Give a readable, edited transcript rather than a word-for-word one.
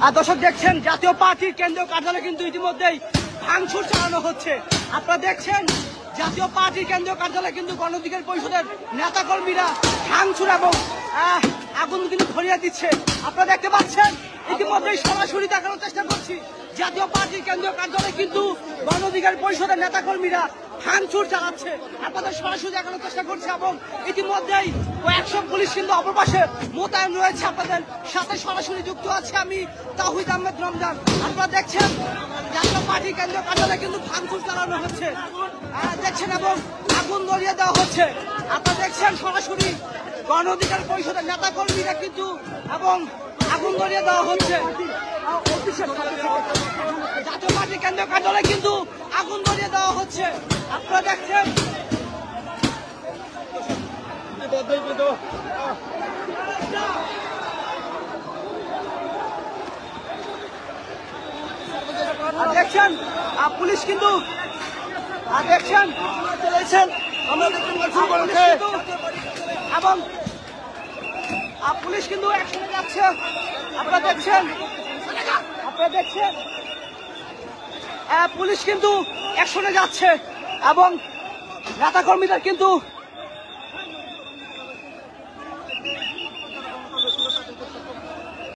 আর দর্শক দেখছেন জাতীয় পার্টির কেন্দ্রীয় কার্যালয়ে কিন্তু ইতিমধ্যেই ভাঙচুর চালানো হচ্ছে। আপনারা দেখছেন জাতীয় পার্টির কেন্দ্রীয় কার্যালয়ে কিন্তু গণ অধিকার পরিষদের নেতাকর্মীরা ভাঙচুর এবং আগুন কিন্তু ধরিয়ে দিচ্ছে। আপনারা দেখতে পাচ্ছেন ইতিমধ্যেই সরাসরি দেখানোর চেষ্টা করছি জাতীয় পার্টির কেন্দ্রীয় কার্যালয়ে কিন্তু গণ অধিকার পরিষদের নেতাকর্মীরা ভাঙচুর চালাচ্ছে। আপনাদের সরাসরি দেখানোর চেষ্টা করছে এবং ইতিমধ্যেই কয়েকশো পুলিশ কিন্তু অপরপাশে মোতায়েন রয়েছে। আপনাদের সাথে সরাসরি যুক্ত আছে আমি তাহিদ আহমেদ রমজান। আপনারা দেখছেন জাতীয় পার্টির কেন্দ্রীয় কার্যালয়ে কিন্তু ভাঙচুর চালানো হচ্ছে দেখছেন এবং আগুন ধরিয়ে দেওয়া হচ্ছে। আপনারা দেখছেন সরাসরি গণ অধিকার পরিষদের নেতাকর্মীরা কিন্তু এবং আগুন ধরিয়ে দেওয়া হচ্ছে। জাতীয় পার্টির কেন্দ্রীয় কার্যালয়ে কিন্তু আগুন ধরিয়ে দেওয়া হচ্ছে। আপনারা দেখছেন দেখছেন পুলিশ কিন্তু দেখছেন চলেছেন এবং পুলিশ কিন্তু একসঙ্গে যাচ্ছে। আপনারা দেখছেন পুলিশ কিন্তু একসঙ্গে যাচ্ছে এবং নেতাকর্মীদের কিন্তু